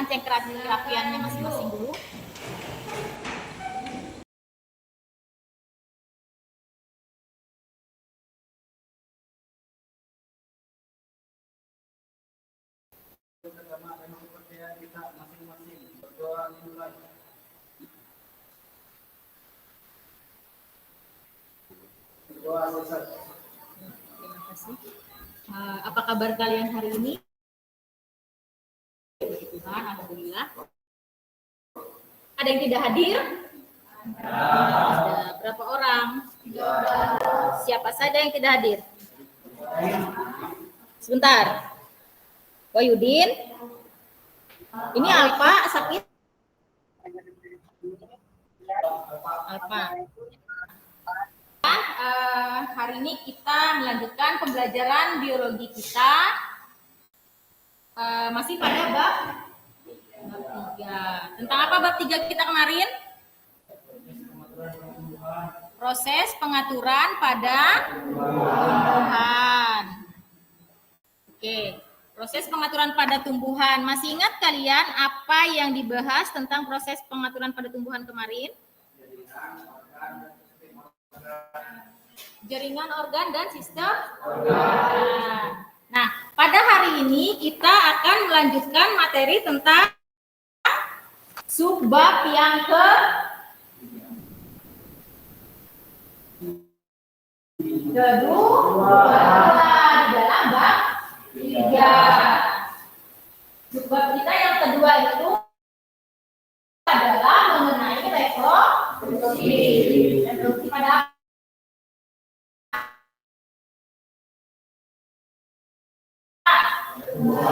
silahkan cek kerapiannya masing-masing dulu. Terima kasih. Apa kabar kalian hari ini? Tuhan, alhamdulillah. Ada yang tidak hadir? Ada berapa orang? Siapa saja yang tidak hadir? Sebentar. Wahyudin. Ini Alfa sakit? Alfa. Hari ini kita melanjutkan pembelajaran biologi kita. Masih pada bab 3. Tentang apa bab 3 kita kemarin? Proses pengaturan pada tumbuhan. Oke, proses pengaturan pada tumbuhan. Masih ingat kalian apa yang dibahas tentang proses pengaturan pada tumbuhan kemarin? Jaringan organ dan sistem organ. Nah, pada hari ini kita akan melanjutkan materi tentang subbab yang kedua di dalam bab 3. Subbab kita yang kedua itu adalah mengenai reproduksi. Reproduksi pada bab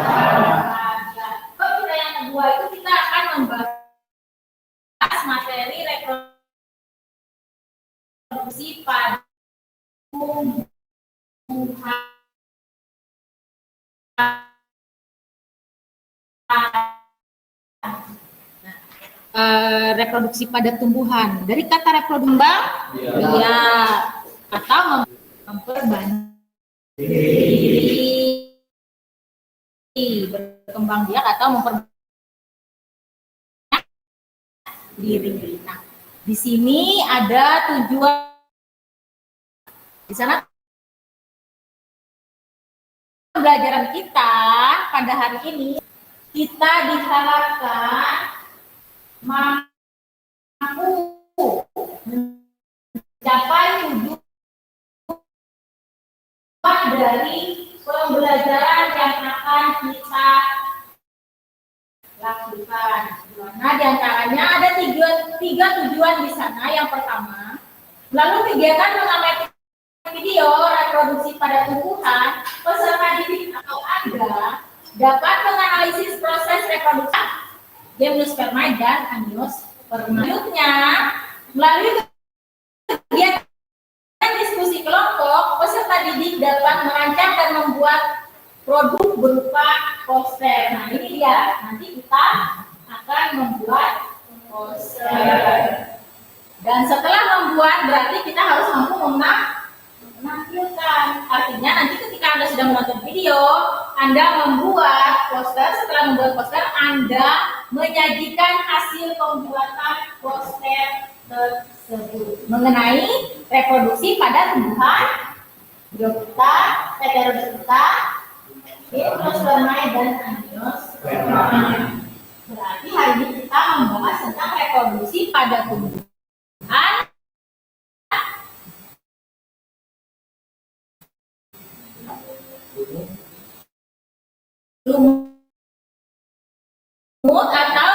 kita yang kedua itu kita akan membahas materi reproduksi pada tumbuhan. Reproduksi pada tumbuhan. Dari kata reproduksi, ya, atau memperbanyak berkembang biak atau memperbanyak diri. Nah, di sini ada tujuan. Di sana pembelajaran kita pada hari ini kita diharapkan mampu mencapai tujuan dari pembelajaran yang akan kita lakukan. Nah, diantaranya ada tiga tujuan di sana. Yang pertama, melalui kegiatan mengamati video reproduksi pada tumbuhan, peserta didik atau Anda dapat menganalisis proses reproduksi Gymnospermae dan Angiospermae. Selanjutnya, melalui kegiatan diskusi kelompok, peserta didik dapat merancang dan membuat produk berupa poster. Nah, ini dia. Nanti kita akan membuat poster. Dan setelah membuat, berarti kita harus mampu menampilkan. Artinya nanti ketika Anda sudah menonton video, Anda membuat poster. Setelah membuat poster, Anda menyajikan hasil pembuatan poster tersebut mengenai reproduksi pada tumbuhan Biota, Heterodicta, Gymnospermae dan Angiospermae. Berarti hari ini kita membahas tentang reproduksi pada tumbuhan lumut atau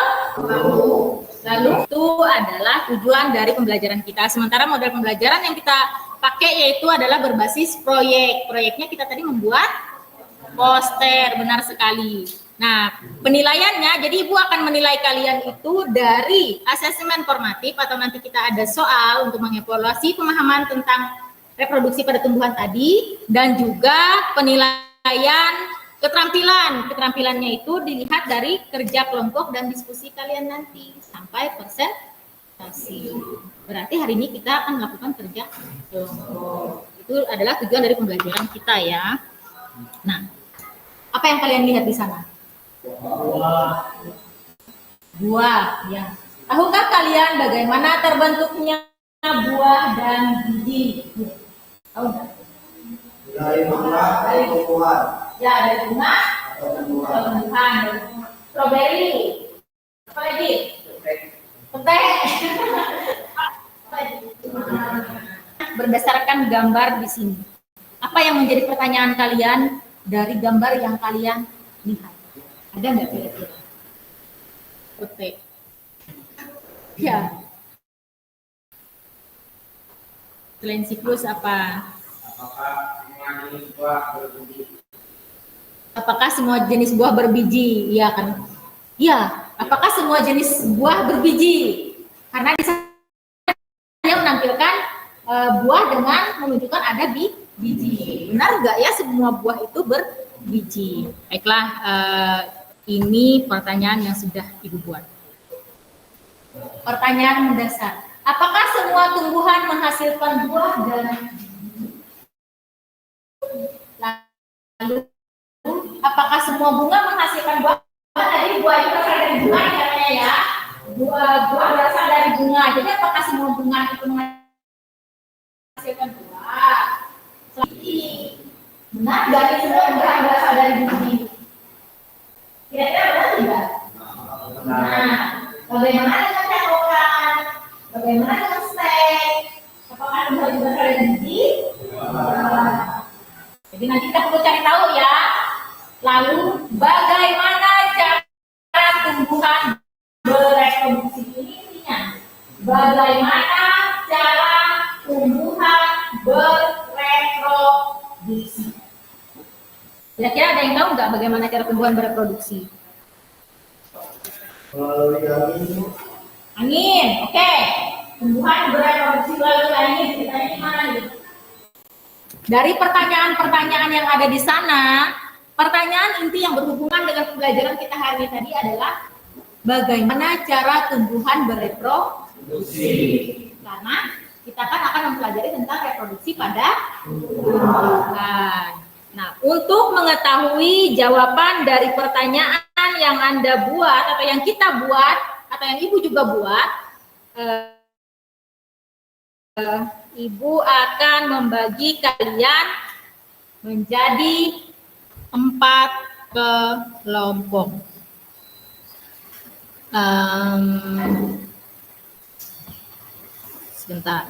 lalu itu adalah tujuan dari pembelajaran kita. Sementara model pembelajaran yang kita pakai yaitu adalah berbasis proyek. Proyeknya kita tadi membuat poster, benar sekali. Nah, penilaiannya, jadi Ibu akan menilai kalian itu dari asesmen formatif atau nanti kita ada soal untuk mengevaluasi pemahaman tentang reproduksi pada tumbuhan tadi, dan juga penilaian keterampilan. Keterampilannya itu dilihat dari kerja kelompok dan diskusi kalian nanti sampai presentasi. Berarti hari ini kita akan melakukan kerja kelompok. Itu adalah tujuan dari pembelajaran kita ya. Nah, apa yang kalian lihat di sana? Buah, ya. Tahukah kalian bagaimana terbentuknya buah dan biji? Tahu nggak? Dari bunga atau tumbuhan? Ya, dari bunga atau tumbuhan. Strawberry. Apa lagi? Petai. Berdasarkan gambar di sini. Apa yang menjadi pertanyaan kalian dari gambar yang kalian lihat? Ada nggak kira-kira? Petai. Ya. Selain siklus apa? Apakah semua jenis buah berbiji? Iya kan? Iya. Apakah semua jenis buah berbiji? Karena di sana dia menampilkan buah dengan menunjukkan ada biji. Benar nggak ya semua buah itu berbiji? Baiklah, ini pertanyaan yang sudah Ibu buat. Pertanyaan mendasar. Apakah semua tumbuhan menghasilkan buah dan lalu apakah semua bunga menghasilkan buah? Tadi buah itu berasal dari bunga katanya ya. Buah berasal dari bunga. Jadi apakah semua bunga itu menghasilkan buah? Benar dari semua bunga berasal dari bunga ini. Kira-kira benar tidak? Nah, bagaimana dengan cangkokan? Bagaimana dengan stek? Apakah bunga juga berasal dari biji? Jadi nanti kita perlu cari tahu ya. Lalu bagaimana cara tumbuhan bereproduksi ini? Bagaimana cara tumbuhan bereproduksi? Kira-kira ada yang tahu nggak bagaimana cara tumbuhan bereproduksi? Melalui angin. Angin, oke. Tumbuhan bereproduksi melalui angin. Ceritanya gimana nih? Dari pertanyaan-pertanyaan yang ada di sana, pertanyaan inti yang berhubungan dengan pembelajaran kita hari ini tadi adalah bagaimana cara tumbuhan bereproduksi. Karena kita kan akan mempelajari tentang reproduksi pada tumbuhan. Nah, untuk mengetahui jawaban dari pertanyaan yang Anda buat atau yang kita buat atau yang Ibu juga buat, Ibu akan membagi kalian menjadi 4 kelompok. Sebentar.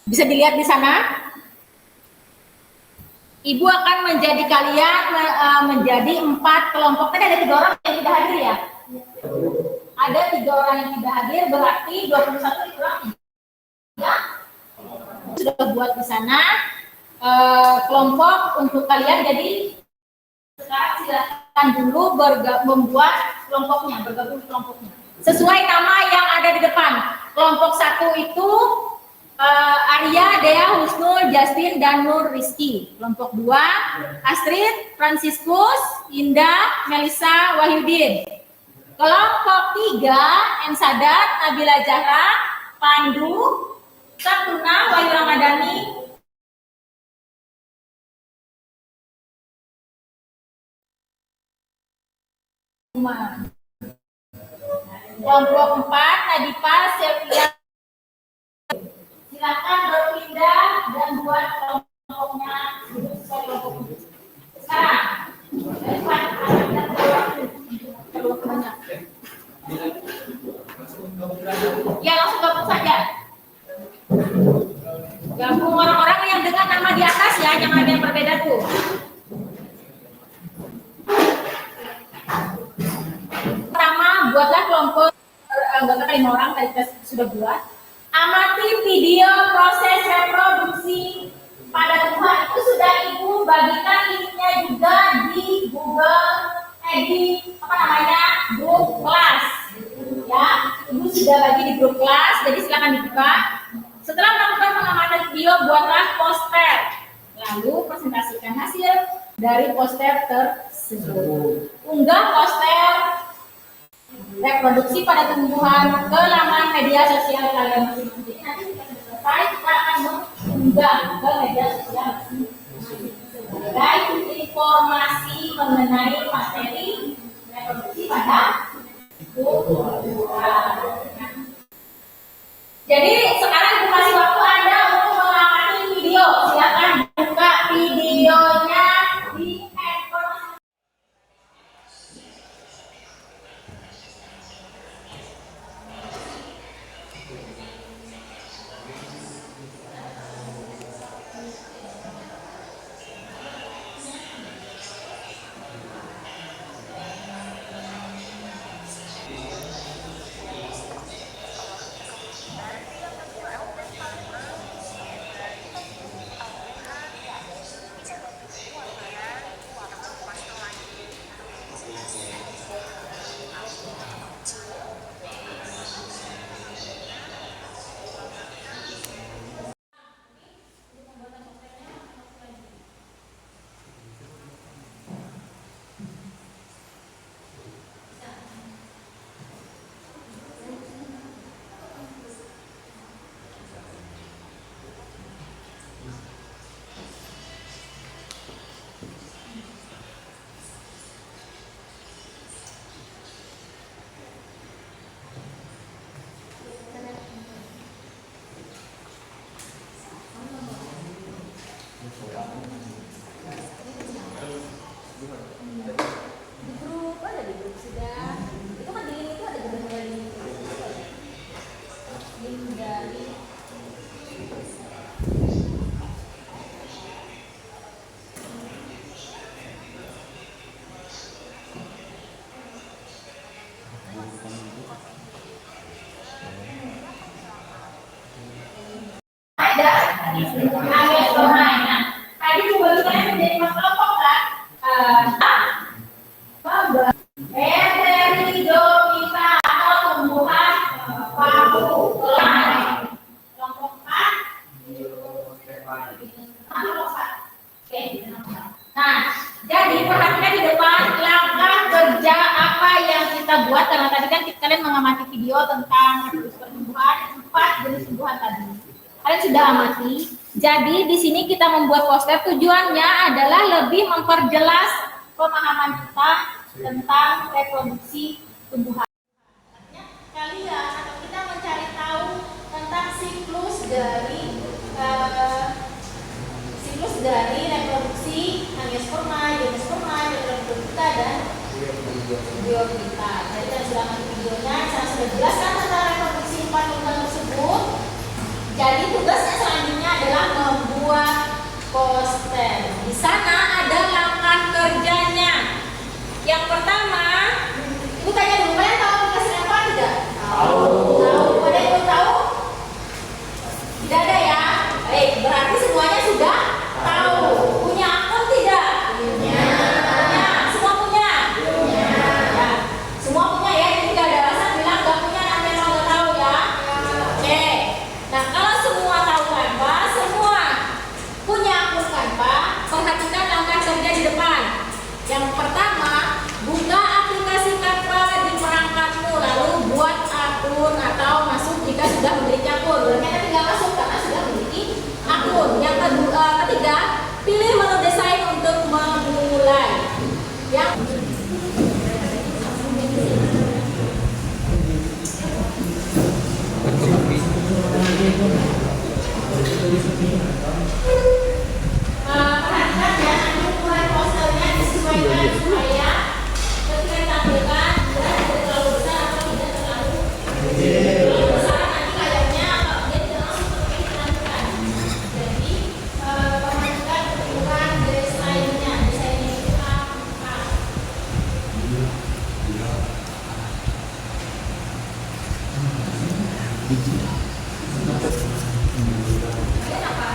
Bisa dilihat di sana. Ibu akan menjadi kalian menjadi 4 kelompok. Tadi ada 3 orang yang tidak hadir ya? Ada 3 orang yang tidak hadir, berarti 21 dikurang 3. Sudah buat di sana kelompok untuk kalian. Jadi sekarang silakan dulu membuat kelompoknya, bergabung kelompoknya. Sesuai nama yang ada di depan. Kelompok 1 itu Arya, Dea, Husnul, Justin, dan Nur Rizky. Kelompok 2, Astrid, Franciscus, Indah, Melisa, Wahyudin. Kelompok 3, M. Sadat, Nabila Zahra, Pandu, Sabtuna, Wahyu Ramadhani, kelompok 4, Nadifa, Sylvia. Silakan berpindah dan buat kelompoknya sekarang. Ya, langsung gabung saja. Gabung orang-orang yang dengan nama di atas ya, jangan ada yang berbeda tuh. Pertama, buatlah kelompok anggota 5 orang, tadi kita sudah buat. Amati video proses reproduksi pada tumbuhan. Itu sudah Ibu bagikan linknya juga di Google, di grup kelas. Ya, Ibu sudah bagi di grup kelas, jadi silakan dibuka. Setelah melakukan pengamatan video, buatlah poster. Lalu presentasikan hasil dari poster tersebut. Unggah poster reproduksi pada tumbuhan ke laman media sosial kalian masing-masing. Nanti kita selesai, kita akan mengunggah ke media sosial masing-masing. informasi mengenai materi reproduksi pada tumbuhan. Jadi sekarang aku kasih waktu Anda untuk mengamati video. Silakan buka videonya di handphone. Alias permainan. Tadi pembagiannya menjadi kelompok kan? Heterodomita atau tumbuhan paku. Kelompok Nah, jadi perhatikan di depan langkah kerja apa yang kita buat karena tadi kan kalian mengamati video tentang tumbuhan 4 jenis tumbuhan tadi. Kalian sudah amati. Jadi di sini kita membuat poster tujuannya adalah lebih memperjelas pemahaman kita tentang reproduksi tumbuhan. Kalian atau kita mencari tahu tentang siklus dari reproduksi angiosperma, gimnosperma, Heterodimita dan Biophyta. Jadi kita sudah amati videonya, saya sudah jelaskan tentang reproduksi 4 tumbuhan tersebut. Jadi tugasnya selanjutnya adalah membuat poster. Di sana ada langkah kerjanya. Yang pertama, ibu tanya dulu, kalian tahu aplikasi apa tidak? Tahu. Tahu. Ada yang belum tahu? Tidak ada ya? Baik, berarti semuanya sudah tahu. Punya akun tidak? Punya. Punya. Semua punya? Punya. Ya. Semua punya ya, jadi tidak ada alasan bilang nggak punya nanti memang nggak tahu ya. Oke. Nah, kalau semua tahu Canva, semua punya akun Canva, perhatikan langkah kerja di depan. Yang pertama, buka aplikasi Canva di perangkatmu, lalu buat akun atau masuk jika sudah memiliki akun. Berarti nanti nggak masuk karena sudah memiliki akun. Yang ketiga, pilih menu desain untuk memulai. Yang perhatikan ya, nanti mulai posternya disesuaikan supaya ketika ditampilkan tidak terlalu besar atau tidak terlalu besar, nanti layarnya dia tidak langsung terlihat. Jadi perhatikan ukuran desainnya itu apa? Kalian apa?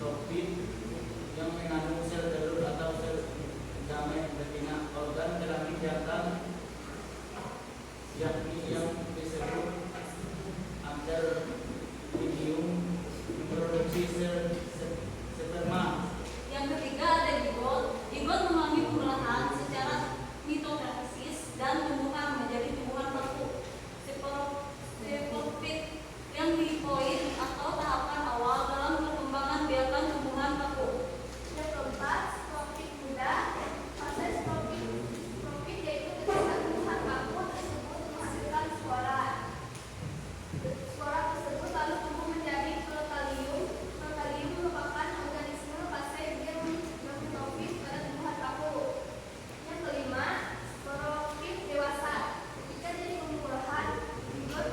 tropit yang mengandung sel telur atau sel gamet betina. Organ kelamin jantan yakni yang disebut Adelphidium memproduksi sel sperma. Yang ketiga ada digot. Digot mengalami pengolahan secara mitotesis dan tumbuhan menjadi tumbuhan baku. Sporofit yang diploid atau tahapan awal dalam perkembangan biakan tumbuhan baku. Yang keempat, sporofit muda. Fase sporofit yaitu ketika tumbuhan baku tersebut menghasilkan spora. Spora tersebut lalu tumbuh menjadi protalium. Protalium merupakan organisme fase yang sporofit pada tumbuhan baku. Yang kelima, sporofit dewasa. Ketika jadi pembuahan, digot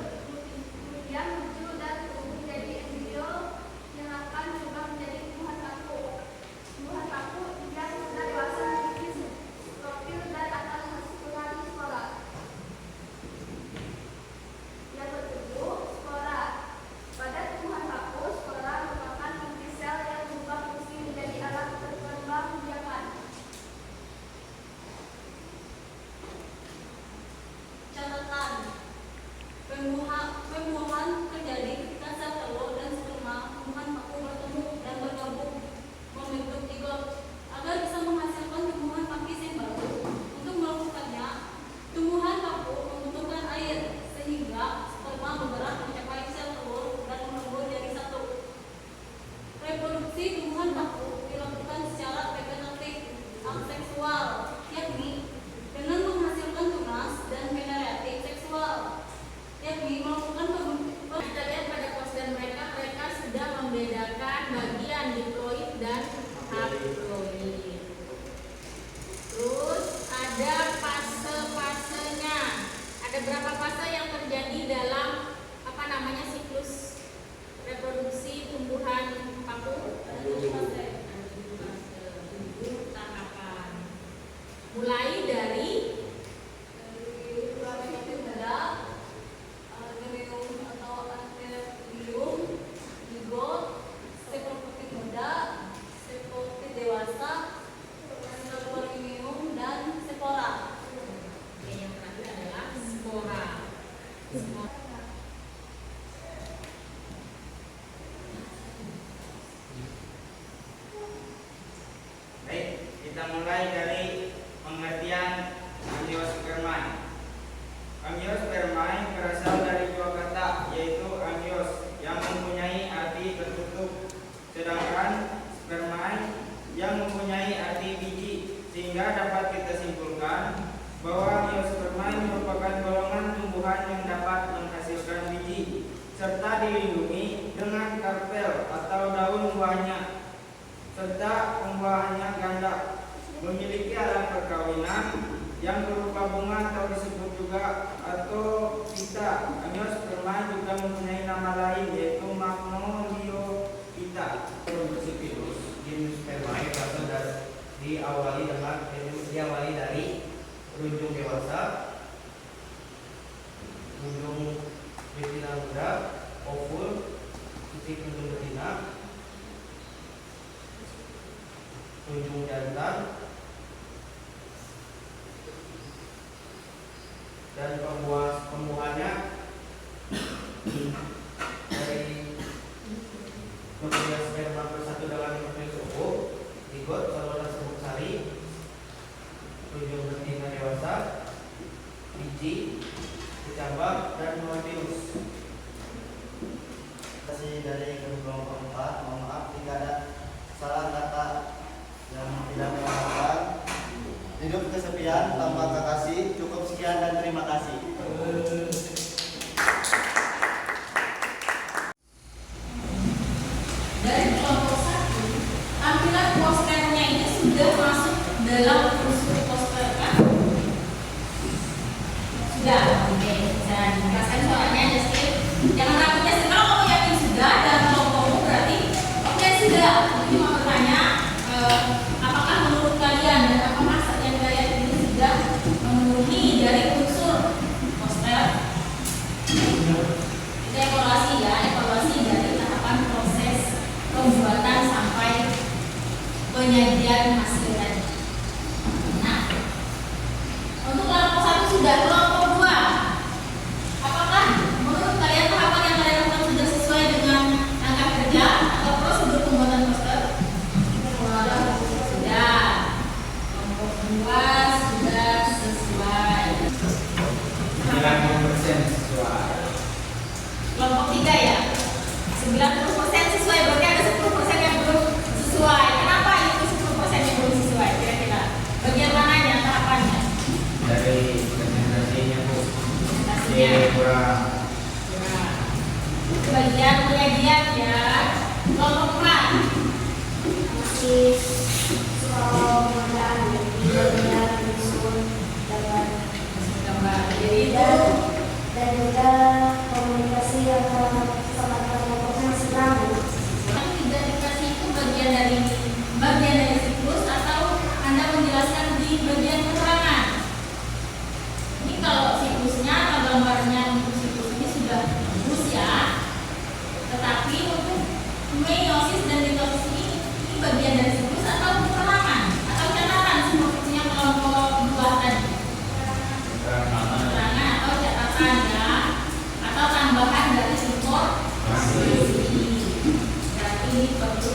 kemudian muncul dan tumbuh menjadi embrio yang akan berubah menjadi tumbuhan baku. Tumbuhan baku yang sudah dewasa memiliki profil dan akan menghasilkan spora. Yang ketujuh, spora. Pada tumbuhan baku, spora merupakan inti sel yang berubah fungsi menjadi alat berkembang biakan. Catatan: pembuahan terjadi ketika sel telur dan sperma tumbuhan baku bertemu dan bergabung membentuk digot. Agar bisa menghasilkan tumbuhan pakis yang baru, untuk melakukannya, tumbuhan baku membutuhkan air sehingga sperma bergerak mencapai sel telur dan melebur jadi satu. Reproduksi tumbuhan baku dilakukan secara vegetatif aseksual, yakni dengan menghasilkan tunas, dan generatif seksual, yakni melakukan Kita lihat pada poster mereka sudah membedakan bagian diploid dan haploid. Terus ada fase-fasenya. Ada berapa fase yang terjadi dalam siklus reproduksi tumbuhan paku? Ada 7 fase. Tahapan. Mulai dari kita mulai dari pengertian angiospermae. Angiospermae berasal dari dua kata, yaitu angios yang mempunyai arti tertutup, sedangkan spermae yang mempunyai arti biji, sehingga dapat kita simpulkan bahwa angiospermae merupakan golongan tumbuhan yang dapat menghasilkan biji serta dilindungi dengan karpel atau daun buahnya, serta pembuahannya ganda, memiliki alat perkawinan yang berupa bunga atau disebut juga atau pita. Angiospermae juga mempunyai nama lain, yaitu Magnoliophyta. Produksi virus genus Spermae berasal diawali dari runjung dewasa, runjung betina muda, ovul, titik runjung betina, runjung jantan, dan pembuahannya dari nukleus sperma bersatu dengan nukleus ovum, zigot, saluran serbuk sari, runjung betina dewasa, biji, dicambak, dan mootilus. Kasih dari kelompok 4, mohon maaf jika ada salah kata yang tidak menyenangkan. Hidup kesepian tanpa kekasih. Cukup sekian dan terima kasih. Dari kelompok 1, tampilan posternya ini sudah masuk dalam unsur poster kan? Sudah, oke, bisa dijelaskan soalnya Justin. Jangan ragu Justin, kalau kamu yakin sudah dan kelompokmu berarti oke sudah. Ini mau bertanya, apakah menurut kalian dan apakah yang kalian ini sudah memenuhi dari unsur poster? Kita evaluasi ya, evaluasi dari tahapan proses pembuatan sampai bagian hasil tadi. Nah, untuk kelompok 1 sudah, kelompok 2. Apakah menurut kalian tahapan yang kalian lakukan sudah sesuai dengan langkah kerja atau prosedur pembuatan poster? Sudah. Kelompok 2 sudah sesuai. 90% sesuai. Kelompok 3 ya. 90% sesuai, berarti ada 10% yang belum sesuai. Kenapa itu 10% yang belum sesuai? Kira-kira bagian mananya tahapannya? Dari presentasinya Bu. Presentasinya. Kurang. Nah, itu bagian penyajian ya. Kelompok 4 Masih soal pengadaan di bagian menyusun gambar gambar. Jadi itu dan juga komunikasi antara sama kelompoknya masih ragu. yang tidak dikasih itu bagian dari siklus atau Anda menjelaskan di bagian keterangan. Ini kalau siklusnya atau gambarnya untuk siklus ini sudah bagus ya. Tetapi untuk meiosis dan mitosis ini bagian dari siklus atau keterangan atau catatan sepertinya kelompok 2 tadi. Keterangan atau catatan ya, atau tambahan dari informasi. Berarti ini perlu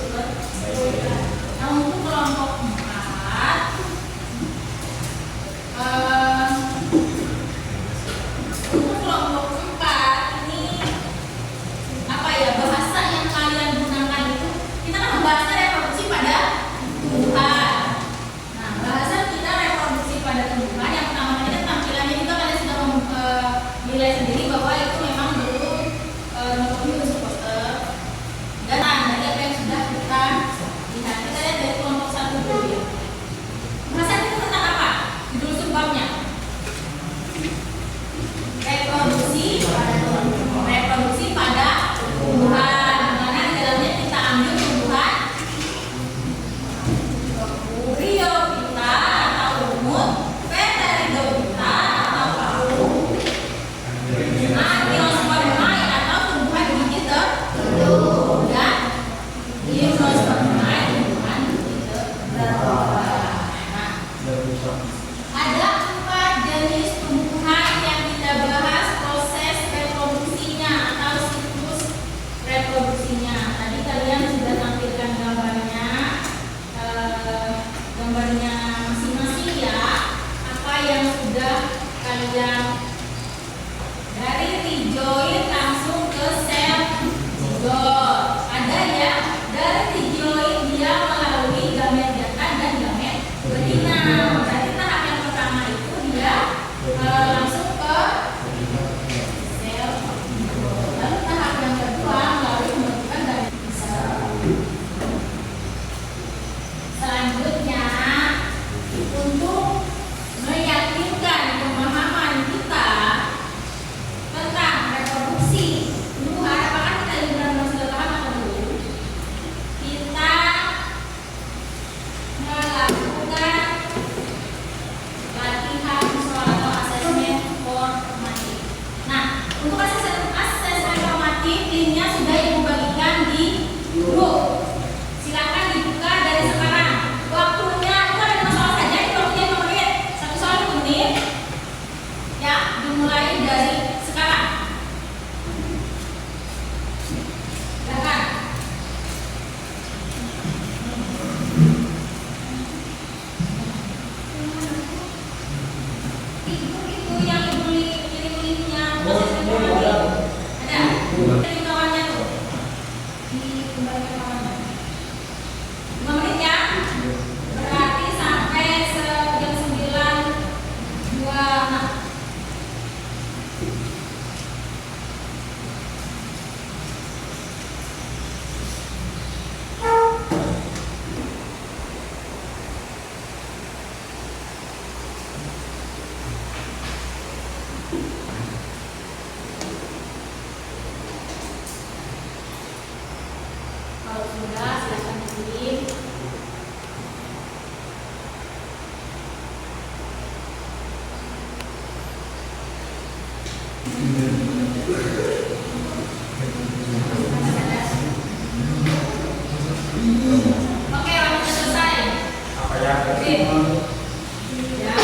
Sip. Ya.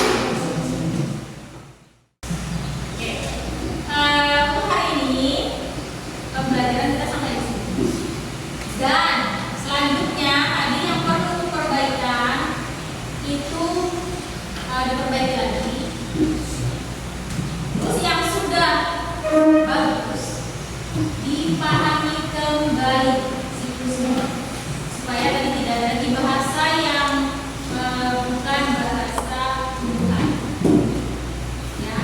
Oke. Untuk hari ini pembelajaran kita sampai di sini. Dan selanjutnya tadi yang perlu perbaikan itu diperbaiki lagi. Terus yang sudah bagus dipahami kembali siklusnya supaya tadi tidak ada lagi bahasa yang bukan bahasa Tuhan. Ya.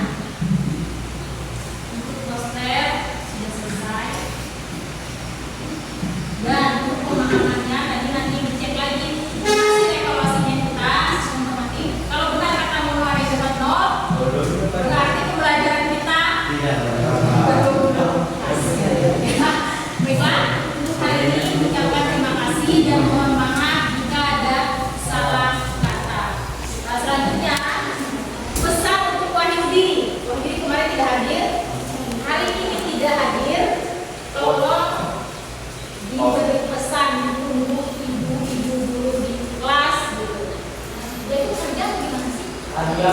Untuk poster sudah selesai. Dan untuk pemahamannya tadi nanti dicek lagi hasil evaluasinya kita semua mati. Kalau benar kata Muhammad dapat 0, berarti pembelajaran kita baiklah, untuk hari ini ucapkan terima kasih dan mohon maaf jika ada salah kata. Selanjutnya pesan untuk Wahyudi. Wahyudi kemarin tidak hadir, hari ini tidak hadir. Tolong diberi pesan untuk ibu-ibu dulu di kelas gitu. Dia itu kerja gimana sih? Ada